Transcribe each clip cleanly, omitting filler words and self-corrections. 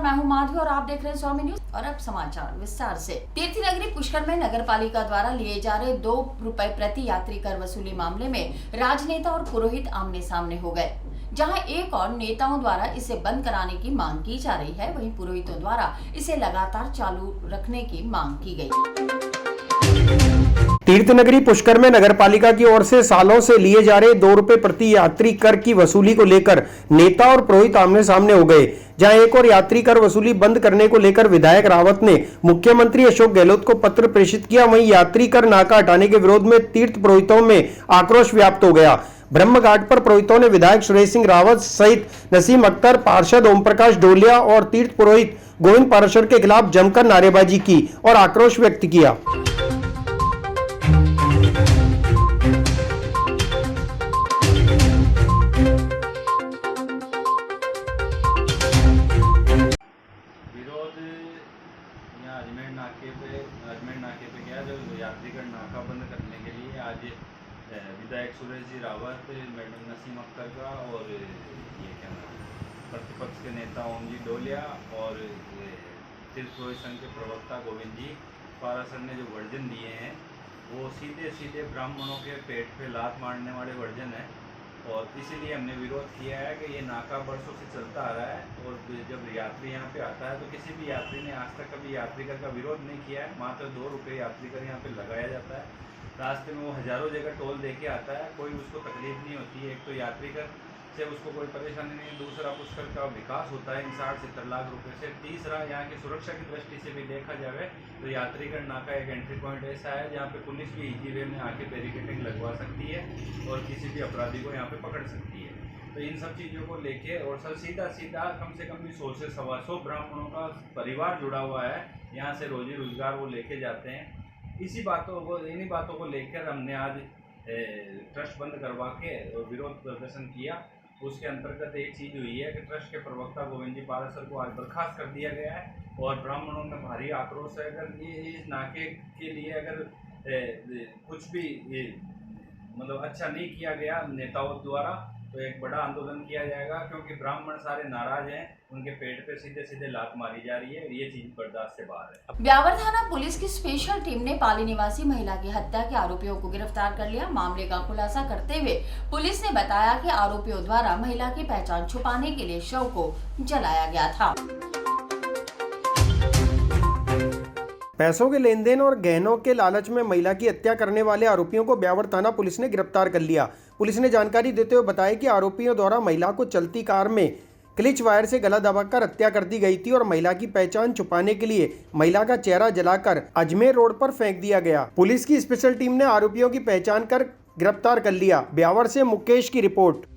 मैं हूं माधवी और आप देख रहे हैं स्वामी न्यूज। और अब समाचार विस्तार से। तीर्थ नगरी पुष्कर में नगर पालिका द्वारा लिए जा रहे ₹2 प्रति यात्री कर वसूली मामले में राजनेता और पुरोहित आमने सामने हो गए। जहां एक और नेताओं द्वारा इसे बंद कराने की मांग की जा रही है, वहीं पुरोहितों द्वारा इसे लगातार चालू रखने की मांग की गई। तीर्थ नगरी पुष्कर में नगर पालिका की ओर से सालों से लिए जा रहे ₹2 प्रति यात्री कर की वसूली को लेकर नेता और पुरोहित आमने सामने हो गए। जहां एक और यात्री कर वसूली बंद करने को लेकर विधायक रावत ने मुख्यमंत्री अशोक गहलोत को पत्र प्रेषित किया। वहीं यात्री कर नाका हटाने के विरोध में तीर्थ पुरोहितों में आक्रोश व्याप्त हो गया। ब्रह्म घाट पर पुरोहितों ने विधायक सुरेश सिंह रावत सहित नसीम अख्तर, पार्षद ओम प्रकाश डोलिया और तीर्थ पुरोहित गोविंद पाराशर के खिलाफ जमकर नारेबाजी की और आक्रोश व्यक्त किया। अजमेर नाके पे गया जो यात्रीगण नाका बंद करने के लिए आज विधायक सुरेश जी रावत, मैडम नसीम अख्तर का और ये क्या नाम प्रतिपक्ष के नेता ओम जी डोलिया और तीर्थ पुरोहित संघ के प्रवक्ता गोविंद जी पाराशर ने जो वर्जन दिए हैं वो सीधे सीधे ब्राह्मणों के पेट पे लात मारने वाले वर्जन है। और इसीलिए हमने विरोध किया है कि ये नाका बरसों से चलता आ रहा है और जब यात्री यहाँ पे आता है तो किसी भी यात्री ने आज तक कभी यात्री कर का विरोध नहीं किया है। मात्र ₹2 यात्री कर यहाँ पे लगाया जाता है। रास्ते में वो हज़ारों जगह टोल दे के आता है, कोई उसको तकलीफ नहीं होती है। एक तो यात्री कर से उसको कोई परेशानी नहीं, दूसरा पुष्कर का विकास होता है इन 60-70 लाख रुपए से। तीसरा यहाँ की सुरक्षा की दृष्टि से भी देखा जाए तो यात्रीगण नाका एक एंट्री पॉइंट ऐसा है जहाँ पे पुलिस भी इजी वे में आके बैरिकेडिंग लगवा सकती है और किसी भी अपराधी को यहाँ पे पकड़ सकती है। तो इन सब चीज़ों को लेके और सर सीधा कम से कम भी 100 से 125 ब्राह्मणों का परिवार जुड़ा हुआ है, यहाँ से रोजी रोजगार वो लेके जाते हैं। इन्हीं बातों को लेकर हमने आज ट्रस्ट बंद करवा के विरोध प्रदर्शन किया। उसके अंतर्गत एक चीज़ हुई है कि ट्रस्ट के प्रवक्ता गोविंद जी पाराशर को आज बर्खास्त कर दिया गया है और ब्राह्मणों में भारी आक्रोश है। अगर ये इस नाके के लिए अगर कुछ भी मतलब अच्छा नहीं किया गया नेताओं द्वारा तो एक बड़ा आंदोलन किया जाएगा, क्योंकि ब्राह्मण सारे नाराज हैं, उनके पेट पे सीधे सीधे लात मारी जा रही है। ये चीज बर्दाश्त से बाहर है। ब्यावर थाना पुलिस की स्पेशल टीम ने पाली निवासी महिला की हत्या के आरोपियों को गिरफ्तार कर लिया। मामले का खुलासा करते हुए पुलिस ने बताया कि आरोपियों द्वारा महिला की पहचान छुपाने के लिए शव को जलाया गया था। पैसों के लेन देन और गहनों के लालच में महिला की हत्या करने वाले आरोपियों को ब्यावर थाना पुलिस ने गिरफ्तार कर लिया। पुलिस ने जानकारी देते हुए बताया कि आरोपियों द्वारा महिला को चलती कार में क्लिच वायर से गला दबाकर हत्या कर दी गई थी और महिला की पहचान छुपाने के लिए महिला का चेहरा जलाकर अजमेर रोड पर फेंक दिया गया। पुलिस की स्पेशल टीम ने आरोपियों की पहचान कर गिरफ्तार कर लिया। ब्यावर से मुकेश की रिपोर्ट।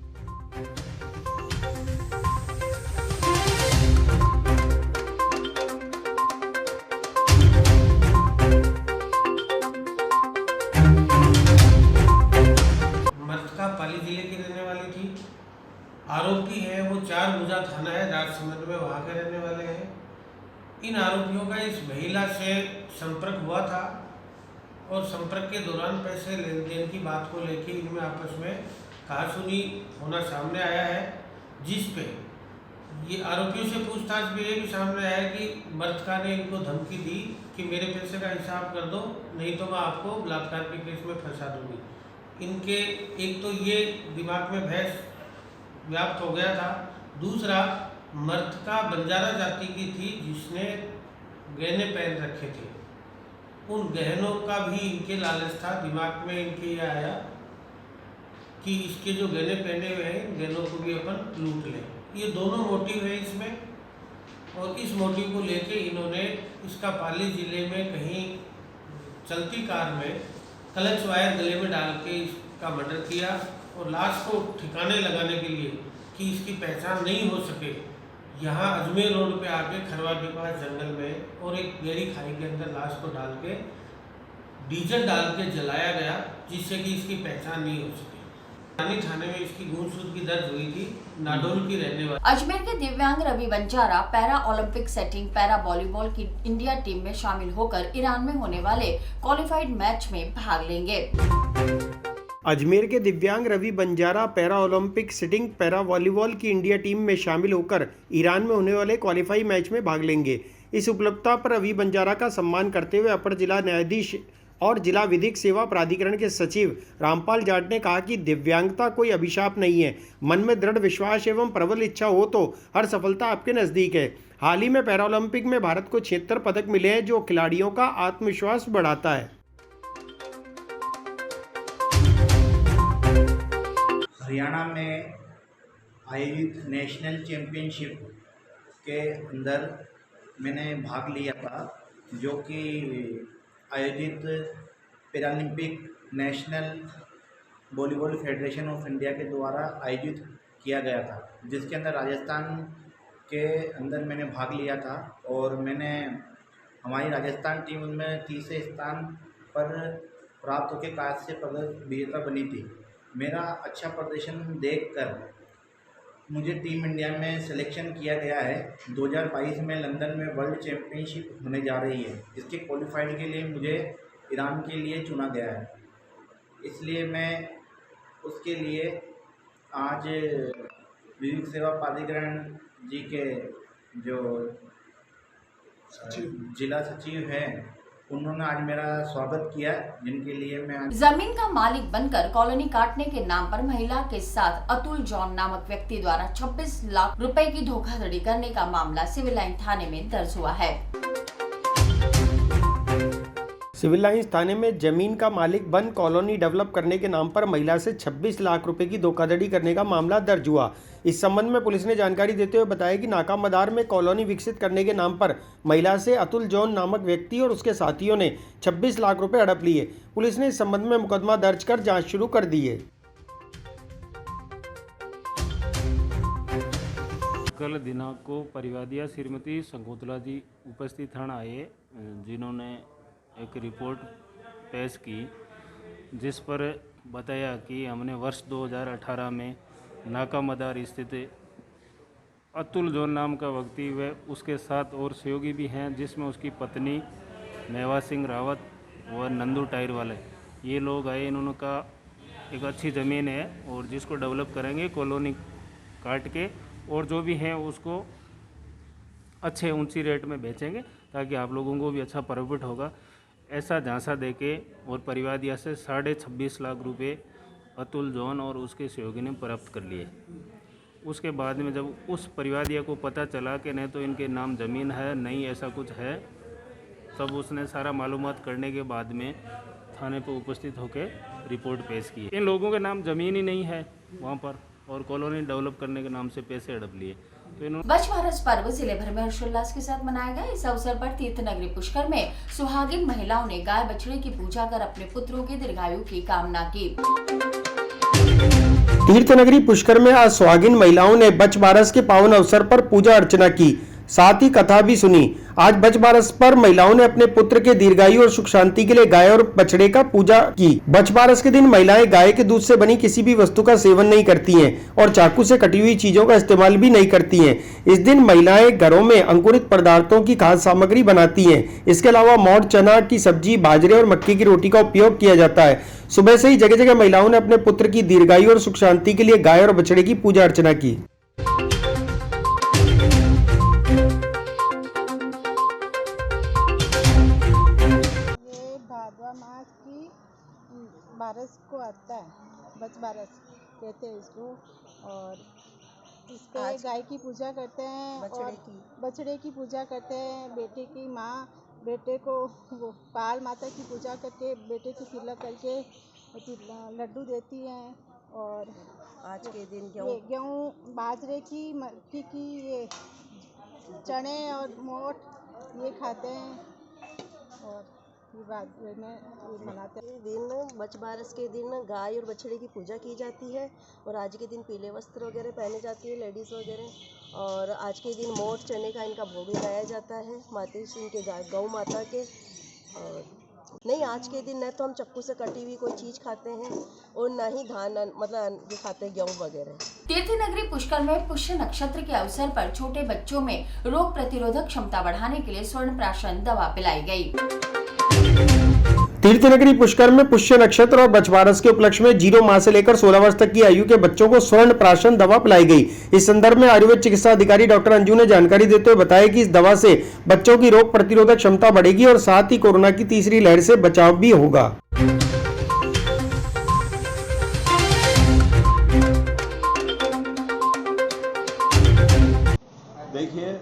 पाली जिले की रहने वाली थी। आरोपी है वो 4 भुजा थाना है राजसमंद में, वहाँ के रहने वाले हैं। इन आरोपियों का इस महिला से संपर्क हुआ था और संपर्क के दौरान पैसे लेन देन की बात को लेकर इनमें आपस में कहासुनी होना सामने आया है, जिस पे ये आरोपियों से पूछताछ में ये भी सामने आया कि मर्तका ने इनको धमकी दी कि मेरे पैसे का हिसाब कर दो, नहीं तो मैं आपको बलात्कार के केस में फंसा दूंगी। इनके एक तो ये दिमाग में भैंस व्याप्त हो गया था, दूसरा मर्तका बंजारा जाति की थी जिसने गहने पहन रखे थे। उन गहनों का भी इनके लालच था, दिमाग में इनके ये आया कि इसके जो गहने पहने हुए हैं गहनों को भी अपन लूट लें। ये दोनों मोटिव है इसमें, और इस मोटिव को लेके इन्होंने इसका पाली जिले में कहीं चलती कार में क्लच वायर गले में डाल के इसका मर्डर किया और लाश को ठिकाने लगाने के लिए कि इसकी पहचान नहीं हो सके, यहाँ अजमेर रोड पे आके खरवा के पास जंगल में और एक गहरी खाई के अंदर लाश को डाल के डीजल डाल के जलाया गया, जिससे कि इसकी पहचान नहीं हो सकी। थाने में इसकी गुमशुदगी दर्ज हुई थी। नाडोल की रहने वाली। अजमेर के दिव्यांग Ravi Banjara para olympic setting para volleyball की इंडिया टीम में शामिल होकर ईरान में होने वाले क्वालिफाइड मैच में भाग लेंगे। अजमेर के दिव्यांग Ravi Banjara para olympic sitting para volleyball की इंडिया टीम में शामिल होकर ईरान में होने वाले क्वालिफाई मैच में भाग लेंगे। इस उपलब्धता पर रवि बंजारा का सम्मान करते हुए अपर जिला न्यायाधीश और जिला विधिक सेवा प्राधिकरण के सचिव रामपाल जाट ने कहा कि दिव्यांगता कोई अभिशाप नहीं है। मन में दृढ़ विश्वास एवं प्रबल इच्छा हो तो हर सफलता आपके नज़दीक है। हाल ही में पैरा ओलंपिक में भारत को 76 पदक मिले हैं, जो खिलाड़ियों का आत्मविश्वास बढ़ाता है। हरियाणा में आयोजित नेशनल चैम्पियनशिप के अंदर मैंने भाग लिया था, जो कि आयोजित Paralympic national volleyball federation of India के द्वारा आयोजित किया गया था, जिसके अंदर राजस्थान के अंदर मैंने भाग लिया था और हमारी राजस्थान टीम में तीसरे स्थान पर प्राप्त होकर कांस्य पदक विजेता बनी थी। मेरा अच्छा प्रदर्शन देखकर मुझे टीम इंडिया में सिलेक्शन किया गया है। 2022 में लंदन में वर्ल्ड चैम्पियनशिप होने जा रही है, जिसके क्वालिफाइड के लिए मुझे ईरान के लिए चुना गया है। इसलिए मैं उसके लिए आज विधिक सेवा प्राधिकरण जी के जो जिला सचिव हैं, उन्होंने आज मेरा स्वागत किया, जिनके लिए मैं जमीन का मालिक बनकर कॉलोनी काटने के नाम पर महिला के साथ अतुल जॉन नामक व्यक्ति द्वारा 26 लाख रुपए की धोखाधड़ी करने का मामला सिविल लाइन थाने में दर्ज हुआ है। सिविल लाइंस थाने में जमीन का मालिक बन कॉलोनी डेवलप करने के नाम पर महिला से 26 लाख रुपए की धोखाधड़ी करने का मामला दर्ज हुआ। इस संबंध में पुलिस ने जानकारी देते हुए बताया कि नाका मदार में कॉलोनी विकसित करने के नाम पर महिला से अतुल जॉन नामक व्यक्ति और उसके साथियों ने 26 लाख रुपए हड़प लिए। पुलिस ने इस संबंध में मुकदमा दर्ज कर जाँच शुरू कर दी है। कल दिनांक को परिवादिया श्रीमती शंकुतला जी उपस्थित थाना आए, जिन्होंने एक रिपोर्ट पेश की, जिस पर बताया कि हमने वर्ष 2018 में नाका मदार स्थित अतुल जॉन नाम का व्यक्ति व उसके साथ और सहयोगी भी हैं, जिसमें उसकी पत्नी मेवा सिंह रावत व नंदू टायर वाले, ये लोग आए। इन्होंने कहा एक अच्छी ज़मीन है और जिसको डेवलप करेंगे कॉलोनी काट के, और जो भी है उसको अच्छे ऊंची रेट में बेचेंगे ताकि आप लोगों को भी अच्छा प्रॉफिट होगा, ऐसा झांसा देके और परिवादिया से 26.5 लाख रुपए अतुल जॉन और उसके सहयोगी ने प्राप्त कर लिए। उसके बाद में जब उस परिवादिया को पता चला कि नहीं तो इनके नाम ज़मीन है, नहीं ऐसा कुछ है, तब उसने सारा मालूमात करने के बाद में थाने पर उपस्थित होकर रिपोर्ट पेश की। इन लोगों के नाम ज़मीन ही नहीं है वहाँ पर, और कॉलोनी डेवलप करने के नाम से पैसे हड़प लिए। तो बच भारत पर्व जिले भर में हर्षोल्लास के साथ मनाया गया। इस अवसर पर तीर्थ नगरी पुष्कर में सुहागिन महिलाओं ने गाय बछड़े की पूजा कर अपने पुत्रों की दीर्घायु की कामना की। तीर्थ नगरी पुष्कर में आज सुहागिन महिलाओं ने बच बारस के पावन अवसर पर पूजा अर्चना की, साथ ही कथा भी सुनी। आज बच बारस पर महिलाओं ने अपने पुत्र के दीर्घायु और सुख शांति के लिए गाय और बछड़े का पूजा की। बच बारस के दिन महिलाएं गाय के दूध से बनी किसी भी वस्तु का सेवन नहीं करती हैं और चाकू से कटी हुई चीजों का इस्तेमाल भी नहीं करती हैं। इस दिन महिलाएं घरों में अंकुरित पदार्थों की खाद्य सामग्री बनाती हैं। इसके अलावा मोठ, चना की सब्जी, बाजरे और मक्के की रोटी का उपयोग किया जाता है। सुबह से ही जगह जगह महिलाओं ने अपने पुत्र की दीर्घायु और सुख शांति के लिए गाय और बछड़े की पूजा अर्चना की। मास की बारस को आता है, बच बारस कहते हैं इसको, और इस पे गाय की पूजा करते हैं और बछड़े की पूजा करते हैं। बेटे की माँ बेटे को वो पाल माता की पूजा करके बेटे की तिलक करके लड्डू देती हैं। और आज के दिन गेहूँ बाजरे की, मक्की की, ये चने और मोठ ये खाते हैं और मनाते हैं। दिन बच बारस के दिन गाय और बछड़े की पूजा की जाती है और आज के दिन पीले वस्त्र वगैरह पहने जाती है लेडीज़ वगैरह। और आज के दिन मोठ चने का इनका भोग लगाया जाता है माता सिंह के गौ माता के। और नहीं, आज के दिन न तो हम चक्कू से कटी हुई कोई चीज़ खाते हैं और न ही धान मतलब जो खाते हैं गेहूँ वगैरह। तीर्थ नगरी पुष्कर में पुष्य नक्षत्र के अवसर पर छोटे बच्चों में रोग प्रतिरोधक क्षमता बढ़ाने के लिए स्वर्ण प्राशन दवा पिलाई गई। तीर्थनगरी पुष्कर में पुष्य नक्षत्र और बछवारस के उपलक्ष्य में 0 माह से लेकर 16 वर्ष तक की आयु के बच्चों को स्वर्ण प्राशन दवा पिलाई गई। इस संदर्भ में आयुर्वेद चिकित्सा अधिकारी डॉक्टर अंजू ने जानकारी देते हुए बताया कि इस दवा से बच्चों की रोग प्रतिरोधक क्षमता बढ़ेगी और साथ ही कोरोना की तीसरी लहर से बचाव भी होगा। देखिए,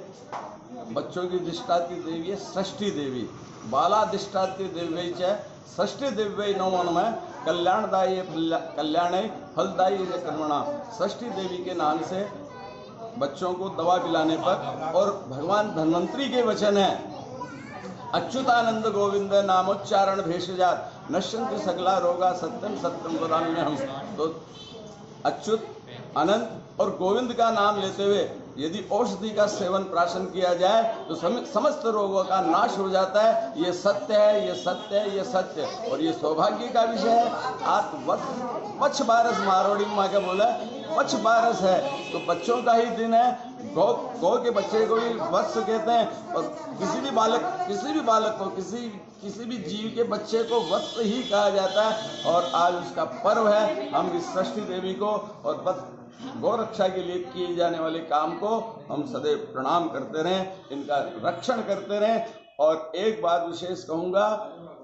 बच्चों की दिष्टाती देवी है षष्ठी देवी, बाला दिष्टाती देवी च षष्ठी देवी नवमन कल्याणदायी कल्याणे फलदायी कर्मणा। षष्ठी देवी के नाम से बच्चों को दवा पिलाने पर, और भगवान धन्वंतरी के वचन है अच्युतानंद गोविंद नामोच्चारण भेषजात नश्यन्ति सकला रोगा सत्यम सत्यम वदामि हम। तो अच्युत, अनंत और गोविंद का नाम लेते हुए यदि औषधि का सेवन प्राशन किया जाए तो समस्त रोगों का नाश हो जाता है। ये सत्य है, ये सत्य है, ये सत्य है, और ये सौभाग्य का विषय है। आप वच्छ बारस मारोड़ी माँ का बोला वच्छ बारस है तो बच्चों का ही दिन है। गौ के बच्चे को भी वत्स कहते हैं, और किसी भी बालक को किसी भी जीव के बच्चे को वत्स ही कहा जाता है। और आज उसका पर्व है। हम इस षष्ठी देवी को और गौ रक्षा के लिए किए जाने वाले काम को हम सदैव प्रणाम करते रहें, इनका रक्षण करते रहें। और एक बात विशेष कहूंगा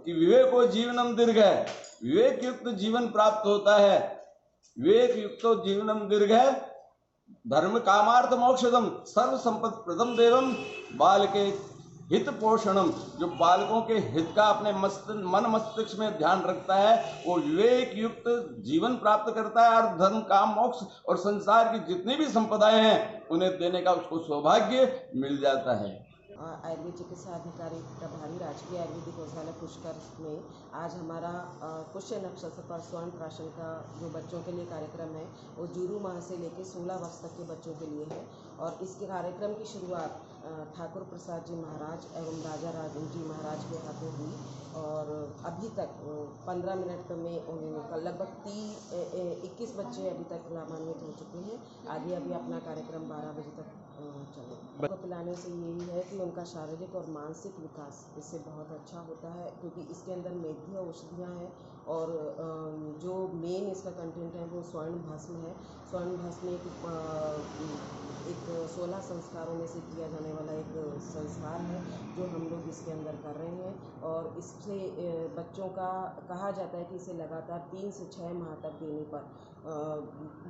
कि विवेको जीवनम दीर्घ है, विवेक युक्त जीवन प्राप्त होता है। विवेक युक्त जीवनम दीर्घ है, धर्म कामार्थ मोक्षदम सर्व संपद प्रदम देवम बाल के हित पोषणम। जो बालकों के हित का अपने मन मस्तिष्क में ध्यान रखता है वो विवेक युक्त जीवन प्राप्त करता है, और धर्म काम मोक्ष और संसार की जितनी भी संपदाएं हैं उन्हें देने का उसको सौभाग्य मिल जाता है। आयुर्वेद चिकित्सा अधिकारी प्रभारी राजकीय आयुर्वेदिक औषधालय पुष्कर में आज हमारा पुष्य नक्षत्र पर स्वर्ण प्राशन का जो बच्चों के लिए कार्यक्रम है वो 0 माह से लेकर 16 वर्ष तक के बच्चों के लिए है। और इसके कार्यक्रम की शुरुआत ठाकुर प्रसाद जी महाराज एवं राजा राजन जी महाराज के हाथों हुई, और अभी तक 15 मिनट में उन्होंने लगभग 21 बच्चे अभी तक लाभान्वित हो चुके हैं। आगे अभी अपना कार्यक्रम 12 बजे तक चलेगा। को पिलाने से यही है कि उनका शारीरिक और मानसिक विकास इससे बहुत अच्छा होता है, क्योंकि इसके अंदर मेघ्य औषधियाँ हैं और जो मेन इसका कंटेंट है वो स्वर्ण भस्म है। स्वर्ण भस्म एक 16 संस्कारों में से किया जाने वाला एक संस्कार है जो हम लोग इसके अंदर कर रहे हैं। और इससे बच्चों का कहा जाता है कि इसे लगातार 3 से 6 माह तक देने पर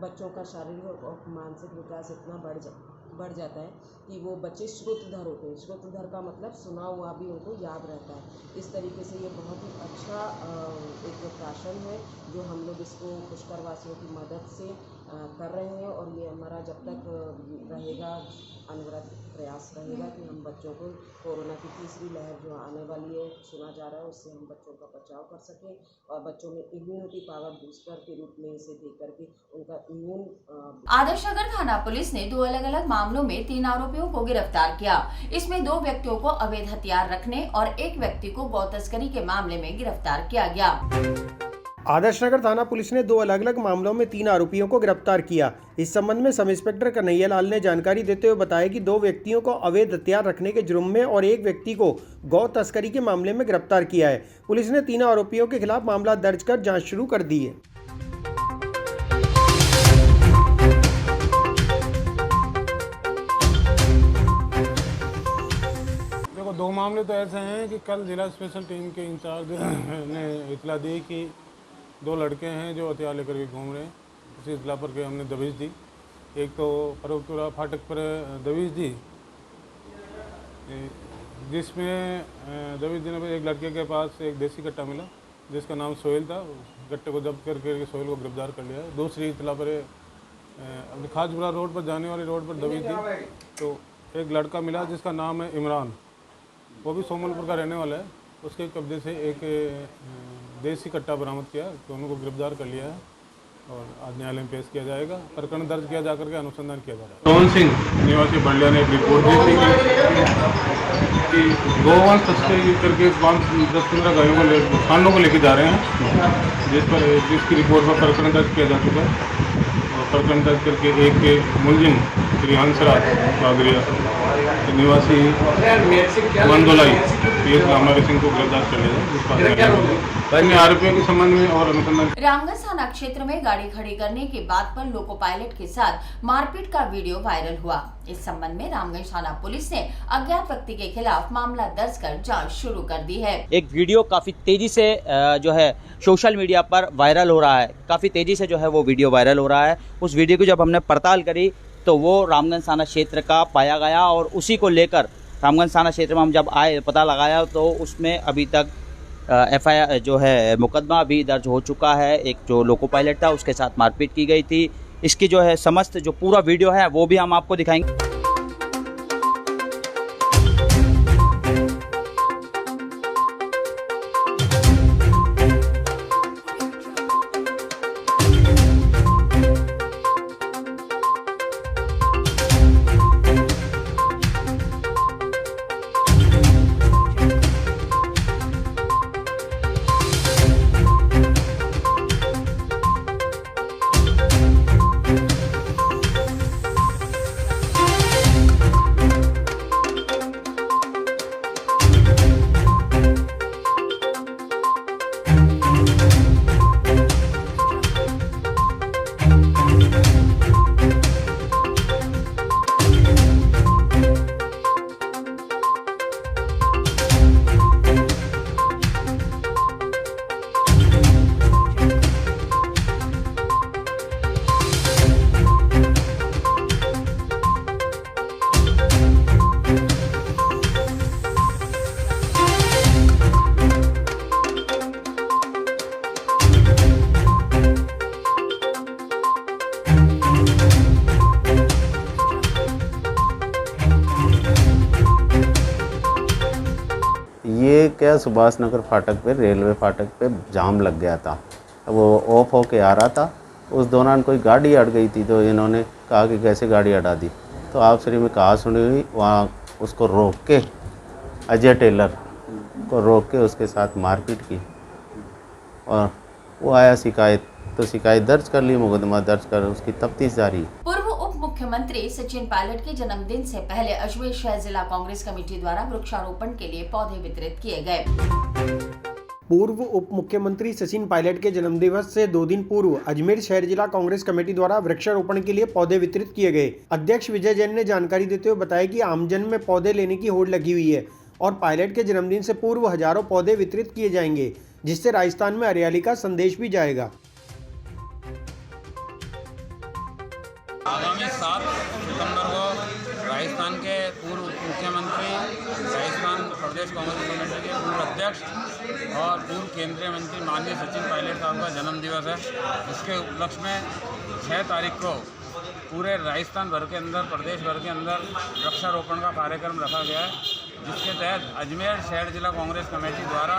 बच्चों का शारीरिक और मानसिक विकास इतना बढ़ जाता है कि वो बच्चे श्रुतधर होते हैं। श्रुतधर का मतलब सुना हुआ भी उनको याद रहता है। इस तरीके से ये बहुत ही अच्छा एक प्राशन है जो हम लोग इसको पुष्कर वासियों की मदद से कर रहे हैं। और ये हमारा जब तक रहेगा अनवरत प्रयास रहेगा कि हम बच्चों को कोरोना की तीसरी लहर जो आने वाली है सुना जा रहा है उससे हम बच्चों का बचाव कर सकें, और बच्चों में इम्यूनिटी पावर बूस्टर के रूप में इसे दे करके उनका इम्यून। आदर्शनगर थाना पुलिस ने 2 अलग-अलग मामलों में 3 आरोपियों को गिरफ्तार किया। इसमें 2 व्यक्तियों को अवैध हथियार रखने और 1 व्यक्ति को गौ तस्करी के मामले में गिरफ्तार किया गया। आदर्शनगर थाना पुलिस ने 2 अलग-अलग मामलों में 3 आरोपियों को गिरफ्तार किया। इस संबंध में सब इंस्पेक्टर कन्हैया लाल ने जानकारी देते हुए बताया कि 2 व्यक्तियों को अवैध हथियार रखने के जुर्म में और 1 व्यक्ति को गौ तस्करी के मामले में गिरफ्तार किया है। पुलिस ने 3 आरोपियों के खिलाफ मामला दर्ज कर जांच शुरू कर दी है। देखो 2 मामले तो ऐसे हैं कि कल जिला स्पेशल टीम के इंचार्ज ने इतला दी कि 2 लड़के हैं जो हथियार लेकर के घूम रहे हैं। उसी इतला पर के हमने दबिश दी। एक तो फरुखपुरा फाटक पर दबिश दी, जिसमें दबिश देने पर एक लड़के के पास एक देसी कट्टा मिला जिसका नाम सोहेल था। कट्टे को जब्त करके सोहेल को गिरफ्तार कर लिया है। दूसरी इतला पर अपने खाजपुरा रोड पर जाने वाली रोड पर दबिश दी तो एक लड़का मिला जिसका नाम है इमरान, वो भी सोमलपुर का रहने वाला है। उसके कब्जे से एक देसी कट्टा बरामद किया, दोनों को गिरफ्तार कर लिया है और आज न्यायालय में पेश किया जाएगा। प्रकरण दर्ज किया जाकर के अनुसंधान किया जा रहा है। टोन सिंह निवासी बलिया ने एक रिपोर्ट दी थी कि गोवंश तस्करी करके 10-15 गायों को किसानों को लेके जा रहे हैं, जिसकी रिपोर्ट पर प्रकरण दर्ज किया जा चुका है। और प्रकरण दर्ज करके एक मुलजिम श्री हंसराज कागरिया निवासी मंदोलाई PS रामनगर सिंह को गिरफ्तार कर लिया है, जिस पर अन्य आरोपियों के संबंध में और अनुसंधान। रामगंज थाना क्षेत्र में गाड़ी खड़ी करने के बाद पर लोको पायलट के साथ मारपीट का वीडियो वायरल हुआ। इस संबंध में रामगंज थाना पुलिस ने अज्ञात व्यक्ति के खिलाफ मामला दर्ज कर जांच शुरू कर दी है। एक वीडियो काफी तेजी से जो है सोशल मीडिया पर वायरल हो रहा है, काफी तेजी से जो है वो वीडियो वायरल हो रहा है। उस वीडियो को जब हमने पड़ताल करी तो वो रामगंज थाना क्षेत्र का पाया गया और उसी को लेकर रामगंज थाना क्षेत्र में हम जब आए पता लगाया तो उसमें अभी तक FIR जो है मुकदमा अभी दर्ज हो चुका है। एक जो लोको पायलट था उसके साथ मारपीट की गई थी। इसकी जो है समस्त जो पूरा वीडियो है वो भी हम आपको दिखाएंगे। ये क्या सुभाष नगर फाटक पे, रेलवे फाटक पे जाम लग गया था। वो ऑफ होके आ रहा था, उस दौरान कोई गाड़ी अड़ गई थी तो इन्होंने कहा कि कैसे गाड़ी अड़ा दी। तो आपसरी में कहा सुनी हुई, वहाँ उसको रोक के अजय टेलर को रोक के उसके साथ मारपीट की और वो आया शिकायत, तो शिकायत दर्ज कर ली, मुकदमा दर्ज कर उसकी तफ्तीश जारी। पूर्व उप मुख्यमंत्री सचिन पायलट के जन्मदिन से पहले अजमेर शहर जिला कांग्रेस कमेटी द्वारा वृक्षारोपण के लिए पौधे वितरित किए गए। पूर्व उप मुख्यमंत्री सचिन पायलट के जन्मदिवस से 2 दिन पूर्व अजमेर शहर जिला कांग्रेस कमेटी द्वारा वृक्षारोपण के लिए पौधे वितरित किए गए। अध्यक्ष विजय जैन ने जानकारी देते हुए बताया कि आमजन में पौधे लेने की होड़ लगी हुई है और पायलट के जन्मदिन से पूर्व हजारों पौधे वितरित किए जाएंगे, जिससे राजस्थान में हरियाली का संदेश भी जाएगा। आगामी 7 सितंबर को राजस्थान के पूर्व मुख्यमंत्री, राजस्थान प्रदेश कांग्रेस कमेटी के पूर्व अध्यक्ष और पूर्व केंद्रीय मंत्री माननीय सचिन पायलट साहब का जन्म दिवस है। इसके उपलक्ष्य में 6 तारीख को पूरे राजस्थान भर के अंदर, प्रदेश भर के अंदर वृक्षारोपण का कार्यक्रम रखा गया है, जिसके तहत अजमेर शहर जिला कांग्रेस कमेटी द्वारा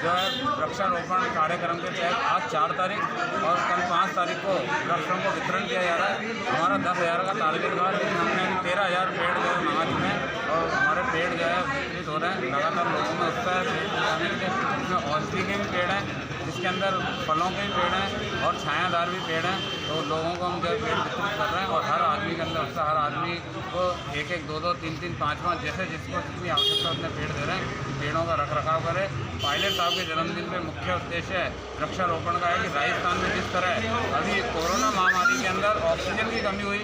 जो है वृक्षारोपण कार्यक्रम के तहत आज 4 तारीख और कल 5 तारीख को वृक्षों को वितरण किया जा रहा है। हमारा 10,000 का टारगेट था, लेकिन हमने 13,000 पेड़ जो है मंगा चुके हैं और हमारे पेड़ जो है वितरित हो रहे हैं। लगातार लोगों में उत्साह है पेड़ लगाने के लिए। इसमें औषधि के भी पेड़ हैं, जिसके अंदर फलों के भी पेड़ हैं और छायादार भी पेड़ हैं। तो लोगों को हम जो पेड़ वितरित कर रहे हैं और हर आदमी के अंदर उत्साह, हर आदमी को 1-1, 2-2, 3-3, 5-5 जैसे जिसको जितनी आवश्यकता उतने पेड़ दे रहे हैं। पेड़ों का रखरखाव करें। पायलट साहब के जन्मदिन में मुख्य उद्देश्य है वृक्षारोपण का है कि राजस्थान में जिस तरह अभी कोरोना महामारी के अंदर ऑक्सीजन की कमी हुई,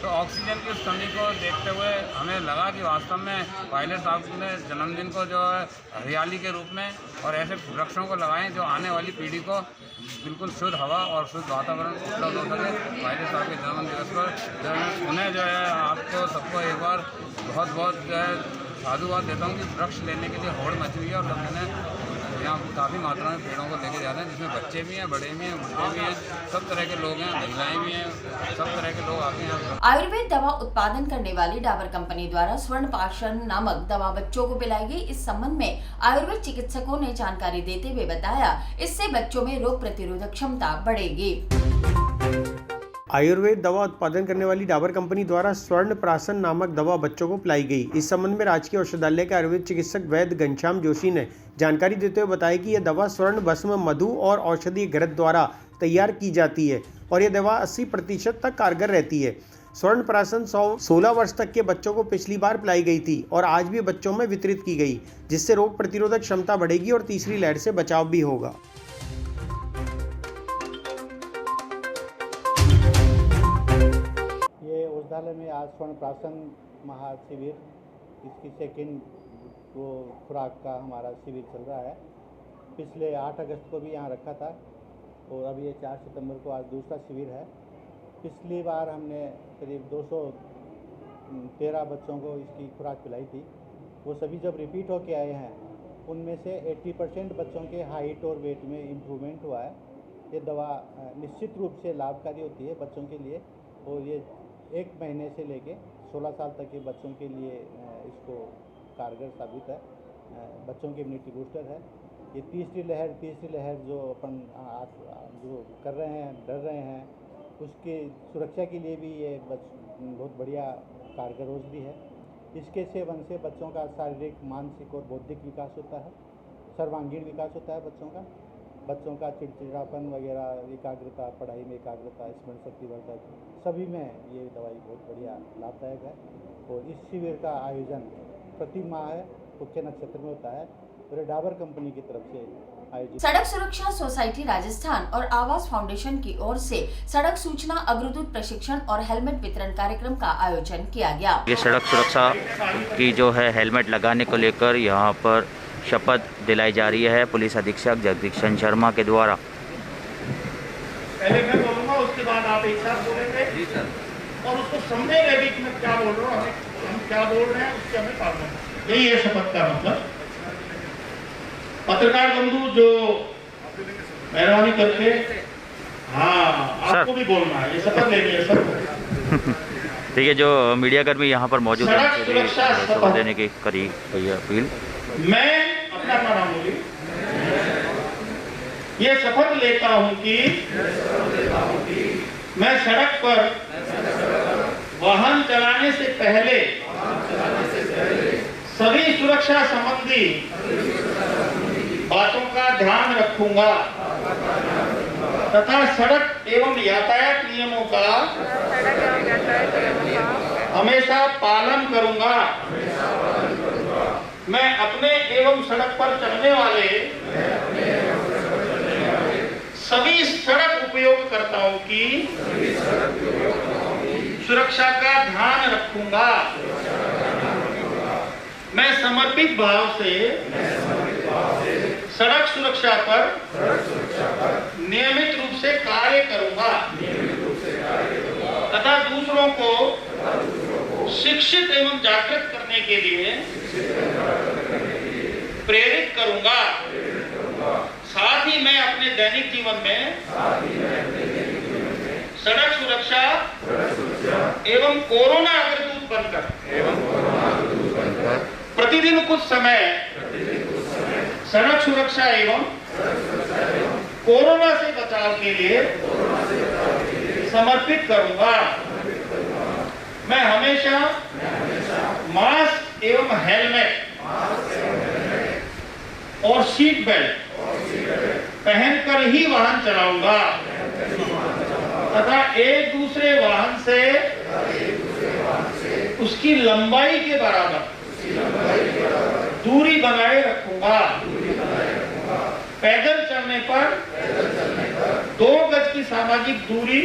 तो ऑक्सीजन की उस कमी को देखते हुए हमें लगा कि वास्तव में पायलट साहब ने जन्मदिन को जो है हरियाली के रूप में और ऐसे वृक्षों को लगाएं जो आने वाली पीढ़ी को बिल्कुल शुद्ध हवा और शुद्ध वातावरण उपलब्ध हो सके। पायलट साहब के जन्मदिवस पर उन्हें जो है आपको सबको एक बार बहुत बहुत जो है साधुवाद देता हूँ कि वृक्ष लेने के लिए होड़ मची हुई है और हमने यहाँ काफ़ी मात्रा में पेड़ों को लेके जा रहे हैं, जिसमें बच्चे भी हैं, बड़े भी हैं, बूढ़े भी हैं, सब तरह के लोग हैं, महिलाएं भी हैं, सब तरह के लोग आते हैं। आयुर्वेद दवा उत्पादन करने वाली डाबर कंपनी द्वारा स्वर्ण प्राशन नामक दवा बच्चों को पिलाई गई। इस संबंध में आयुर्वेद चिकित्सकों ने जानकारी देते हुए बताया, इससे बच्चों में रोग प्रतिरोधक क्षमता बढ़ेगी। आयुर्वेद दवा उत्पादन करने वाली डाबर कंपनी द्वारा स्वर्ण प्राशन नामक दवा बच्चों को पिलाई गई। इस संबंध में राजकीय औषधालय के आयुर्वेद चिकित्सक वैद्य घनश्याम जोशी ने जानकारी देते हुए बताया कि यह दवा स्वर्ण भस्म, मधु और औषधीय घृत द्वारा तैयार की जाती है और यह दवा 80% तक कारगर रहती है। स्वर्ण प्राशन 16 वर्ष तक के बच्चों को पिछली बार पिलाई गई थी और आज भी बच्चों में वितरित की गई, जिससे रोग प्रतिरोधक क्षमता बढ़ेगी और तीसरी लहर से बचाव भी होगा। ये औषधालय में आज स्वर्ण प्राशन महाशिविर, इसकी सेकेंड खुराक का हमारा शिविर चल रहा है। पिछले 8 अगस्त को भी यहाँ रखा था और अब ये 4 सितंबर को आज दूसरा शिविर है। पिछली बार हमने करीब 213 बच्चों को इसकी खुराक पिलाई थी। वो सभी जब रिपीट होके आए हैं, उनमें से 80% बच्चों के हाइट और वेट में इम्प्रूवमेंट हुआ है। ये दवा निश्चित रूप से लाभकारी होती है बच्चों के लिए और ये 1 महीने से लेके 16 साल तक के बच्चों के लिए इसको कारगर साबित है। बच्चों की इम्यूनिटी बूस्टर है। ये तीसरी लहर जो अपन जो कर रहे हैं, डर रहे हैं, उसकी सुरक्षा के लिए भी ये बहुत बढ़िया कारगर औषधि है। इसके सेवन से बच्चों का शारीरिक, मानसिक और बौद्धिक विकास होता है, सर्वांगीण विकास होता है बच्चों का चिड़चिड़ापन वगैरह, एकाग्रता, पढ़ाई में एकाग्रता, स्मरण शक्ति वर्धक, सभी में ये दवाई बहुत बढ़िया लाभदायक है। और इस शिविर का आयोजन प्रति माह पुष्य नक्षत्र में होता है और डाबर कंपनी की तरफ से आयोजित। सड़क सुरक्षा सोसाइटी राजस्थान और आवास फाउंडेशन की ओर से सड़क सूचना, अग्रदूत प्रशिक्षण और हेलमेट वितरण कार्यक्रम का आयोजन किया गया। ये सड़क सुरक्षा की जो है हेलमेट लगाने को लेकर यहाँ पर शपथ दिलाई जा रही है पुलिस अधीक्षक जगदीशन शर्मा के द्वारा। पहले मैं बोलूँगा, उसके बाद आप एक साथ बोलेंगे। जी सर। और उसको समझेंगे भी कि मैं क्या बोल रहा हूँ, हम क्या बोल रहे हैं, उसके हमें पालन करना। यही है शपथ का मतलब। पत्रकार बंधु जो मेहरबानी करके, हाँ आपको भी बोलना है, ये शपथ लेनी है सर। ठीक है, जो मीडिया कर्मी यहाँ पर मौजूद है शपथ देने की करी गई अपील। मैं अपना नाम बोली, ये शपथ लेता हूँ कि मैं सड़क पर वाहन चलाने से पहले सभी सुरक्षा संबंधी बातों का ध्यान रखूंगा तथा सड़क एवं यातायात नियमों का हमेशा पालन करूंगा। मैं अपने एवं सड़क पर चलने वाले सभी सड़क उपयोगकर्ताओं की सुरक्षा का ध्यान रखूंगा। मैं समर्पित भाव से सड़क सुरक्षा पर नियमित रूप से कार्य करूंगा तथा दूसरों को शिक्षित एवं जागृत करने के लिए प्रेरित करूंगा। साथ ही मैं अपने दैनिक जीवन में सड़क सुरक्षा एवं कोरोना अग्रदूत बनकर प्रतिदिन कुछ समय सड़क सुरक्षा एवं कोरोना से बचाव के लिए समर्पित करूंगा। मैं हमेशा मास्क एवं हेलमेट और सीट बेल्ट पहनकर ही वाहन चलाऊंगा तथा एक दूसरे वाहन से उसकी लंबाई के बराबर दूरी बनाए रखूंगा। पैदल चलने पर 2 गज की सामाजिक दूरी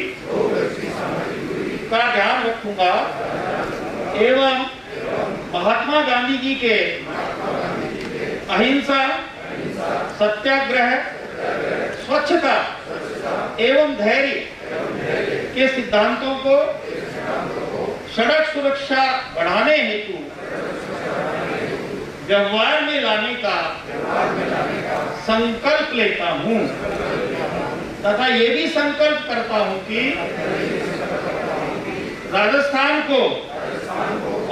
का ध्यान रखूंगा एवं महात्मा गांधी जी के अहिंसा, सत्याग्रह, स्वच्छता एवं धैर्य के सिद्धांतों को सड़क सुरक्षा बढ़ाने हेतु व्यवहार में लाने का संकल्प लेता हूं तथा ये भी संकल्प करता हूं कि राजस्थान को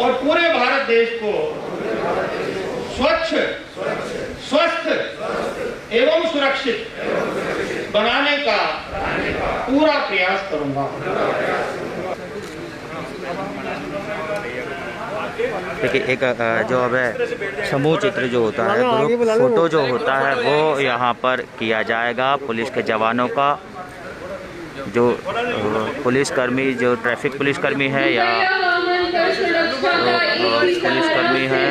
और पूरे भारत देश को स्वच्छ, स्वस्थ एवं सुरक्षित बनाने का पूरा प्रयास करूंगा। देखिए, एक जो अब है समूह चित्र जो होता है, ग्रुप फोटो जो होता है, वो यहाँ पर किया जाएगा पुलिस के जवानों का, जो पुलिसकर्मी, जो ट्रैफिक पुलिसकर्मी है या पुलिसकर्मी है,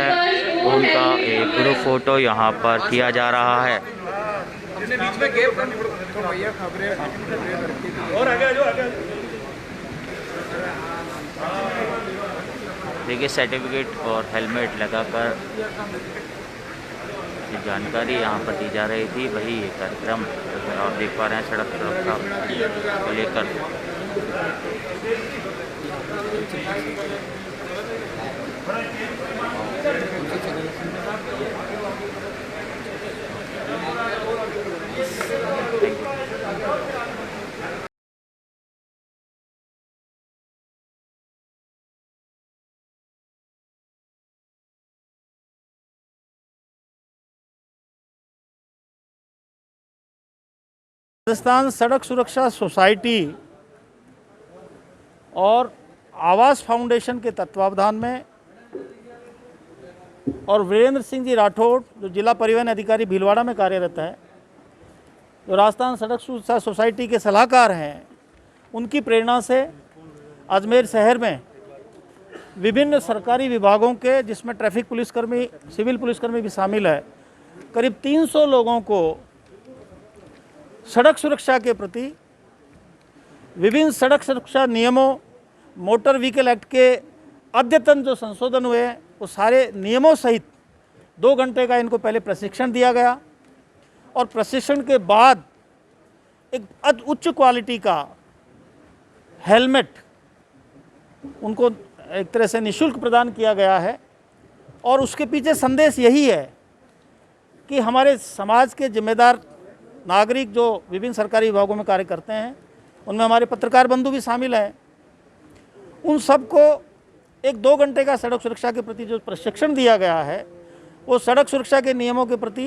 उनका एक ग्रुप फोटो यहाँ पर किया जा रहा है। देखिए सर्टिफिकेट और हेलमेट लगाकर जानकारी यहाँ पर दी जा रही थी, वही ये कार्यक्रम आप देख पा रहे हैं सड़क सुरक्षा को लेकर। राजस्थान सड़क सुरक्षा सोसाइटी और आवास फाउंडेशन के तत्वावधान में और वीरेंद्र सिंह जी राठौड़ जो जिला परिवहन अधिकारी भीलवाड़ा में कार्यरत है, जो राजस्थान सड़क सुरक्षा सोसाइटी के सलाहकार हैं, उनकी प्रेरणा से अजमेर शहर में विभिन्न सरकारी विभागों के, जिसमें ट्रैफिक पुलिसकर्मी, सिविल पुलिसकर्मी भी शामिल है, करीब 300 लोगों को सड़क सुरक्षा के प्रति विभिन्न सड़क सुरक्षा नियमों, मोटर व्हीकल एक्ट के अद्यतन जो संशोधन हुए हैं, वो सारे नियमों सहित 2 घंटे का इनको पहले प्रशिक्षण दिया गया और प्रशिक्षण के बाद एक उच्च क्वालिटी का हेलमेट उनको एक तरह से निःशुल्क प्रदान किया गया है। और उसके पीछे संदेश यही है कि हमारे समाज के जिम्मेदार नागरिक जो विभिन्न सरकारी विभागों में कार्य करते हैं, उनमें हमारे पत्रकार बंधु भी शामिल हैं, उन सबको एक 2 घंटे का सड़क सुरक्षा के प्रति जो प्रशिक्षण दिया गया है, वो सड़क सुरक्षा के नियमों के प्रति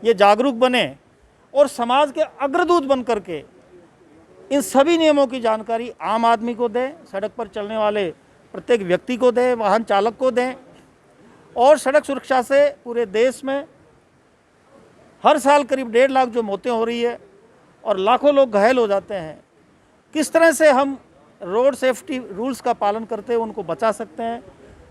ये जागरूक बने और समाज के अग्रदूत बन करके इन सभी नियमों की जानकारी आम आदमी को दें, सड़क पर चलने वाले प्रत्येक व्यक्ति को दें, वाहन चालक को दें। और सड़क सुरक्षा से पूरे देश में हर साल करीब 1.5 लाख जो मौतें हो रही है और लाखों लोग घायल हो जाते हैं, किस तरह से हम रोड सेफ्टी रूल्स का पालन करते हुए उनको बचा सकते हैं,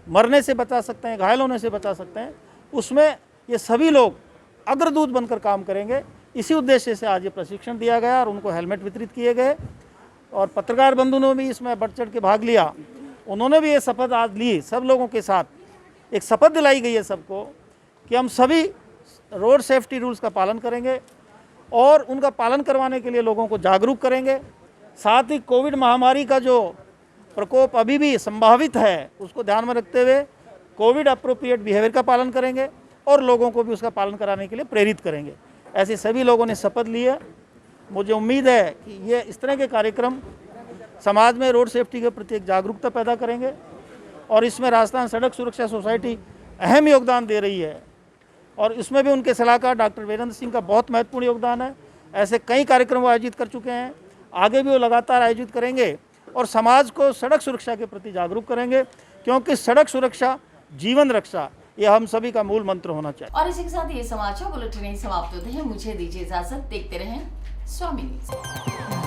मरने से बचा सकते हैं, घायल होने से बचा सकते हैं, उसमें ये सभी लोग अग्रदूत बनकर काम करेंगे। इसी उद्देश्य से आज ये प्रशिक्षण दिया गया और उनको हेलमेट वितरित किए गए। और पत्रकार बंधु ने भी इसमें बढ़ चढ़ के भाग लिया, उन्होंने भी ये शपथ आज ली। सब लोगों के साथ एक शपथ दिलाई गई है सबको कि हम सभी रोड सेफ्टी रूल्स का पालन करेंगे और उनका पालन करवाने के लिए लोगों को जागरूक करेंगे। साथ ही कोविड महामारी का जो प्रकोप अभी भी संभावित है, उसको ध्यान में रखते हुए कोविड अप्रोप्रिएट बिहेवियर का पालन करेंगे और लोगों को भी उसका पालन कराने के लिए प्रेरित करेंगे। ऐसे सभी लोगों ने शपथ ली है। मुझे उम्मीद है कि ये इस तरह के कार्यक्रम समाज में रोड सेफ्टी के प्रति एक जागरूकता पैदा करेंगे और इसमें राजस्थान सड़क सुरक्षा सोसाइटी अहम योगदान दे रही है और इसमें भी उनके सलाहकार डॉक्टर वीरेंद्र सिंह का बहुत महत्वपूर्ण योगदान है। ऐसे कई कार्यक्रम वो आयोजित कर चुके हैं, आगे भी वो लगातार आयोजित करेंगे और समाज को सड़क सुरक्षा के प्रति जागरूक करेंगे, क्योंकि सड़क सुरक्षा जीवन रक्षा ये हम सभी का मूल मंत्र होना चाहिए। और इसी के साथ ये समाचार बुलेटिन समाप्त होते हैं। मुझे दीजिए इजाजत, देखते रहें स्वामी न्यूज़।